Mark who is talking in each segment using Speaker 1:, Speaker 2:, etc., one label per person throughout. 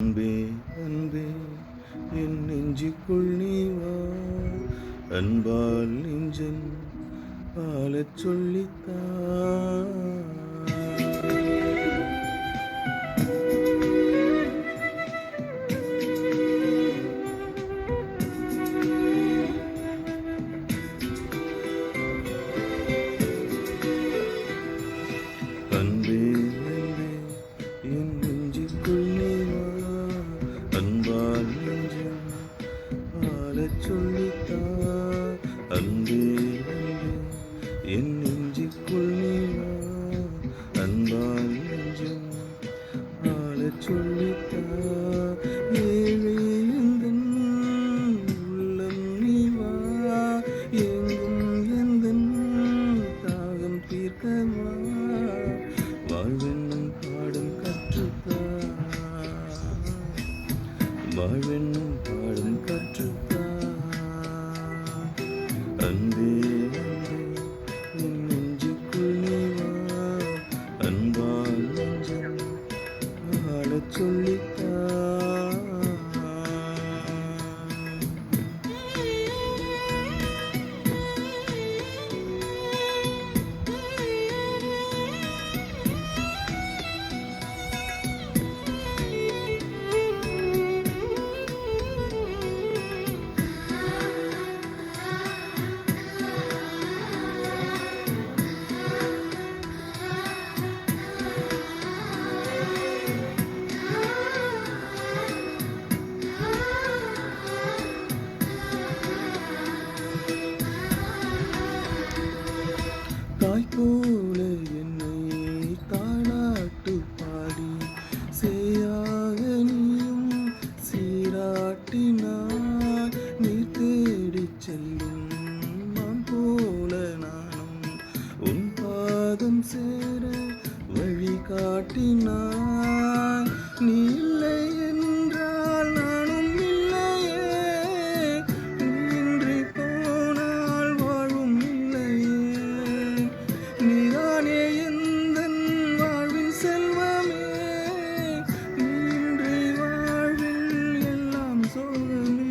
Speaker 1: அன்பே அன்பே என் நெஞ்சுக்குள் நீ வா, அன்பால் நெஞ்சன் ஆளச் சொல்லித்தா. அன்பே அன்பே என் நெஞ்சுக்குள் நீ வா, அன்பால் நெஞ்சன் ஆளச் சொல்லித்தா. அன்பே அன்பே என் நெஞ்சுக்குள் நீ வா, அன்பால் நெஞ்சன் ஆளச் சொல்லித்தா. ஏழை எந்தன் உள்ளம் நீ வா, எங்கும் எந்தன் தாகம் தீர்க்க வா, வாழ்வென்னும் பாடம் கற்றுத்தா, வாழ்வென்னும் பாடம் கற்றுத்தா. அன்பே அன்பே என் நெஞ்சுக்குள் நீ வா, அன்பால் நெஞ்சம் ஆளச் சொல்லித்தா. தாய் போல என்னை தாளாட்டு பாடி சேயாக நீயும் சீராட்டினாய். நீர் தேடிச் செல்லும் மான் போல நானும் உன் பாதம் சேர வழி காட்டினாய். நீ இல்லை என்றால் நானும் இல்லையே, நீ இன்றி போனால் வாழும் இல்லையே. நீதானே எந்தன் வாழ்வின் செல்வமே, நீ இன்றி வாழ்வில் எல்லாம் சோகமே.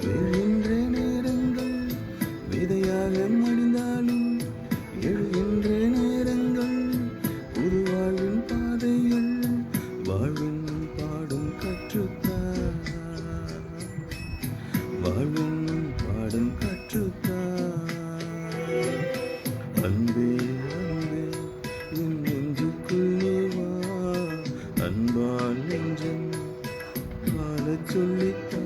Speaker 1: விழுகின்ற நேரங்கள் விதையாக மடிந்தாலும், எழுகின்ற நேரங்கள் ஒரு வாழ்வின் பாதைகள், வாழ்வின் பாடம் கற்றுத்தா, வாழ்வின் பாடம் கற்றுத்தா. அன்பே அன்பே என் நெஞ்சுக்குள் நீ வா, அன்பால் நெஞ்சம் வாழச் சொல்லித்தா.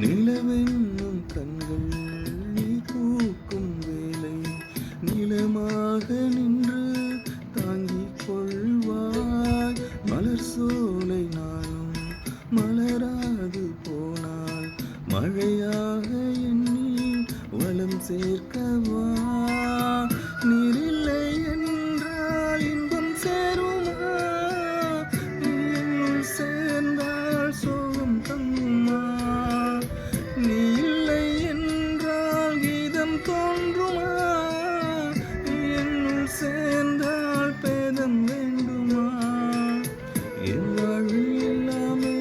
Speaker 1: நிலவென்னும் கண்கள் நீ பூக்கும் வேலை, நிலமாக நின்று தாங்கிக் கொள்வாய். மலர் சோலை நானும் மலராது போனால், மழையாக எண்ணி வளம் சேர்க்கவா. நீரில்லை என்றால் இன்பம் சேருமா, நீ என்னுள் சேர்ந்தால் சோகம் தங்குமா. நீ இல்லை என்றால் கீதம் தோன்றுமா, நீ என்னுள் சேர்ந்தால் பேதம் வேண்டுமா. என் வாழ்வில் எல்லாமே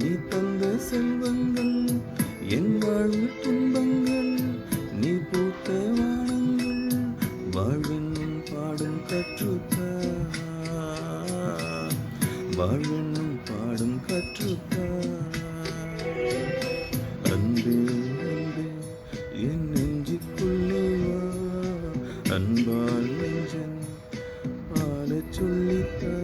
Speaker 1: நீ தந்த செல்வங்கள், என் வாழ்வில் துன்பங்கள் நீ பூத்த வானங்கள். வாழ்வின் பாடம் கற்றுத்தா, வாழ்வின் பாடம் கற்றுத்தா. அன்பே அன்பே என் நெஞ்சுக்குள் நீ வா, அன்பால் நெஞ்சன் ஆளச் சொல்லித்தா.